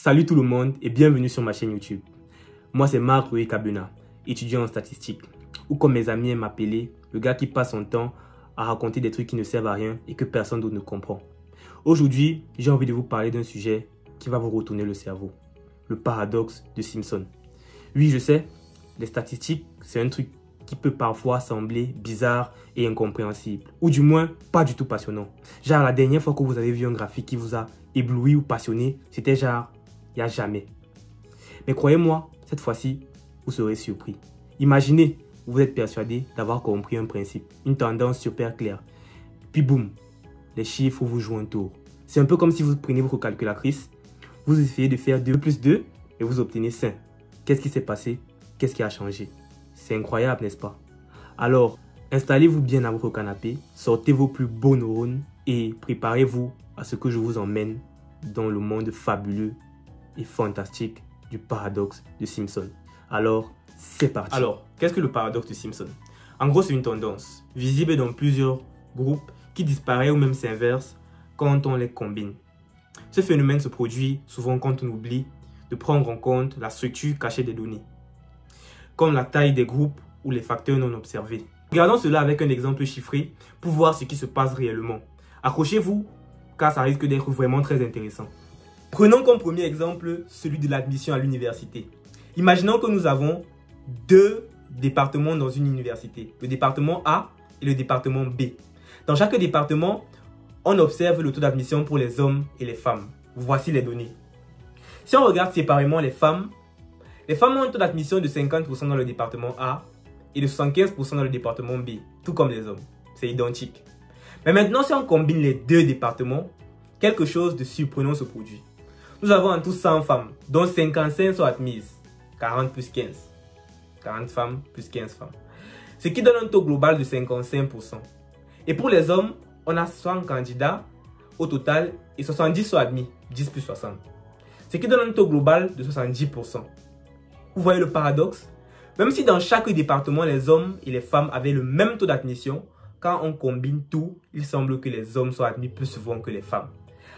Salut tout le monde et bienvenue sur ma chaîne YouTube. Moi c'est Marc-Louis Kabuna, étudiant en statistique, ou comme mes amis aiment m'appeler, le gars qui passe son temps à raconter des trucs qui ne servent à rien et que personne d'autre ne comprend. Aujourd'hui, j'ai envie de vous parler d'un sujet qui va vous retourner le cerveau. Le paradoxe de Simpson. Oui, je sais, les statistiques, c'est un truc qui peut parfois sembler bizarre et incompréhensible. Ou du moins, pas du tout passionnant. Genre, la dernière fois que vous avez vu un graphique qui vous a ébloui ou passionné, c'était genre, il n'y a jamais. Mais croyez-moi, cette fois-ci, vous serez surpris. Imaginez, vous êtes persuadé d'avoir compris un principe, une tendance super claire. Puis boum, les chiffres vous jouent un tour. C'est un peu comme si vous prenez votre calculatrice, vous essayez de faire 2 plus 2 et vous obtenez 5. Qu'est-ce qui s'est passé? Qu'est-ce qui a changé? C'est incroyable, n'est-ce pas? Alors, installez-vous bien à votre canapé, sortez vos plus beaux neurones et préparez-vous à ce que je vous emmène dans le monde fabuleux et fantastique du paradoxe de Simpson. Alors, c'est parti. Alors, qu'est-ce que le paradoxe de Simpson? En gros, c'est une tendance visible dans plusieurs groupes qui disparaît ou même s'inverse quand on les combine. Ce phénomène se produit souvent quand on oublie de prendre en compte la structure cachée des données, comme la taille des groupes ou les facteurs non observés. Regardons cela avec un exemple chiffré pour voir ce qui se passe réellement. Accrochez-vous, car ça risque d'être vraiment très intéressant. Prenons comme premier exemple celui de l'admission à l'université. Imaginons que nous avons deux départements dans une université, le département A et le département B. Dans chaque département, on observe le taux d'admission pour les hommes et les femmes. Voici les données. Si on regarde séparément les femmes ont un taux d'admission de 50% dans le département A et de 75% dans le département B, tout comme les hommes. C'est identique. Mais maintenant, si on combine les deux départements, quelque chose de surprenant se produit. Nous avons en tout 100 femmes, dont 55 sont admises. 40 plus 15. 40 femmes plus 15 femmes. Ce qui donne un taux global de 55%. Et pour les hommes, on a 100 candidats au total et 70 sont admis. 10 plus 60. Ce qui donne un taux global de 70%. Vous voyez le paradoxe? Même si dans chaque département, les hommes et les femmes avaient le même taux d'admission, quand on combine tout, il semble que les hommes sont admis plus souvent que les femmes.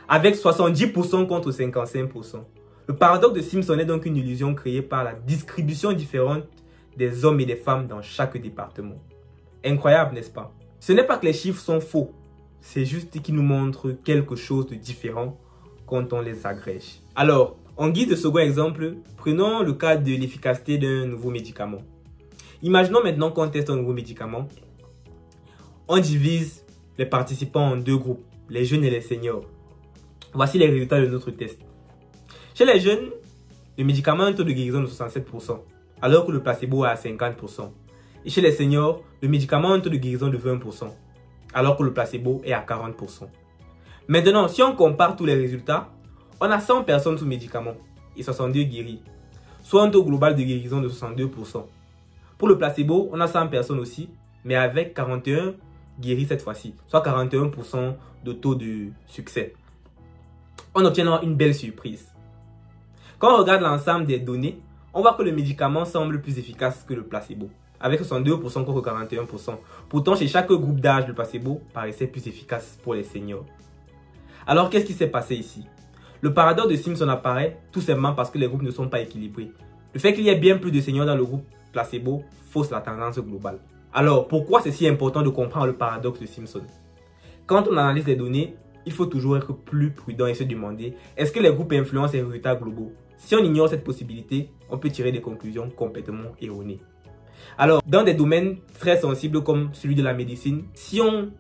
Avec 70% contre 55%. Le paradoxe de Simpson est donc une illusion créée par la distribution différente des hommes et des femmes dans chaque département. Incroyable, n'est-ce pas? Ce n'est pas que les chiffres sont faux, c'est juste qu'ils nous montrent quelque chose de différent quand on les agrège. Alors, en guise de second exemple, prenons le cas de l'efficacité d'un nouveau médicament. Imaginons maintenant qu'on teste un nouveau médicament. On divise les participants en deux groupes, les jeunes et les seniors. Voici les résultats de notre test. Chez les jeunes, le médicament a un taux de guérison de 67%, alors que le placebo est à 50%. Et chez les seniors, le médicament a un taux de guérison de 20%, alors que le placebo est à 40%. Maintenant, si on compare tous les résultats, on a 100 personnes sous médicament et 62 guéris, soit un taux global de guérison de 62%. Pour le placebo, on a 100 personnes aussi, mais avec 41 guéris cette fois-ci, soit 41% de taux de succès. On obtient une belle surprise. Quand on regarde l'ensemble des données, on voit que le médicament semble plus efficace que le placebo, avec 62% contre 41%. Pourtant, chez chaque groupe d'âge, le placebo paraissait plus efficace pour les seniors. Alors, qu'est-ce qui s'est passé ici? Le paradoxe de Simpson apparaît tout simplement parce que les groupes ne sont pas équilibrés. Le fait qu'il y ait bien plus de seniors dans le groupe placebo fausse la tendance globale. Alors, pourquoi c'est si important de comprendre le paradoxe de Simpson? Quand on analyse les données, il faut toujours être plus prudent et se demander, est-ce que les groupes influencent les résultats globaux? Si on ignore cette possibilité, on peut tirer des conclusions complètement erronées. Alors, dans des domaines très sensibles comme celui de la médecine, si on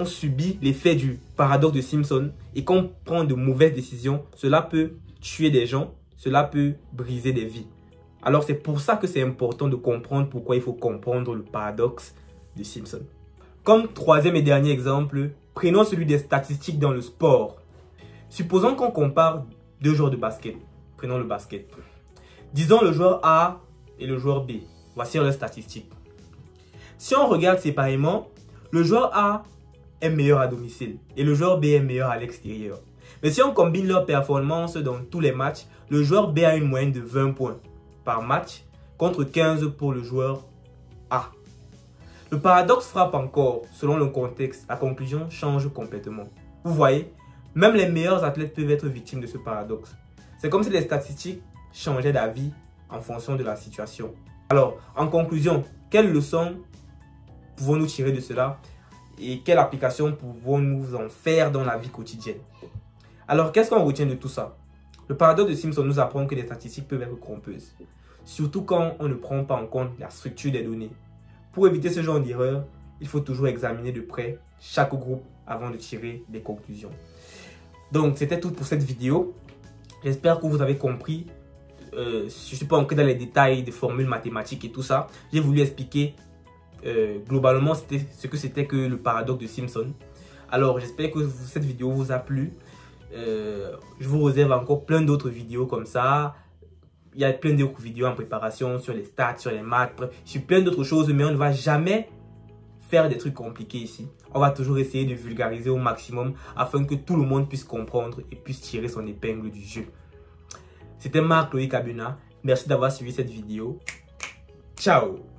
subit l'effet du paradoxe de Simpson et qu'on prend de mauvaises décisions, cela peut tuer des gens, cela peut briser des vies. Alors, c'est pour ça que c'est important de comprendre pourquoi il faut comprendre le paradoxe de Simpson. Comme troisième et dernier exemple, prenons celui des statistiques dans le sport. Supposons qu'on compare deux joueurs de basket. Prenons le basket. Disons le joueur A et le joueur B. Voici leurs statistiques. Si on regarde séparément, le joueur A est meilleur à domicile et le joueur B est meilleur à l'extérieur. Mais si on combine leurs performances dans tous les matchs, le joueur B a une moyenne de 20 points par match contre 15 pour le joueur A. Le paradoxe frappe encore selon le contexte. La conclusion change complètement. Vous voyez, même les meilleurs athlètes peuvent être victimes de ce paradoxe. C'est comme si les statistiques changeaient d'avis en fonction de la situation. Alors, en conclusion, quelles leçons pouvons-nous tirer de cela et quelle application pouvons-nous en faire dans la vie quotidienne? Alors, qu'est-ce qu'on retient de tout ça? Le paradoxe de Simpson nous apprend que les statistiques peuvent être trompeuses, surtout quand on ne prend pas en compte la structure des données. Pour éviter ce genre d'erreur, il faut toujours examiner de près chaque groupe avant de tirer des conclusions. Donc, c'était tout pour cette vidéo. J'espère que vous avez compris. Je ne suis pas entré dans les détails des formules mathématiques et tout ça. J'ai voulu expliquer globalement ce que c'était que le paradoxe de Simpson. Alors, j'espère que cette vidéo vous a plu. Je vous réserve encore plein d'autres vidéos comme ça. Il y a plein d'autres vidéos en préparation sur les stats, sur les maths, sur plein d'autres choses. Mais on ne va jamais faire des trucs compliqués ici. On va toujours essayer de vulgariser au maximum afin que tout le monde puisse comprendre et puisse tirer son épingle du jeu. C'était Marc-Loïc Kabuna. Merci d'avoir suivi cette vidéo. Ciao!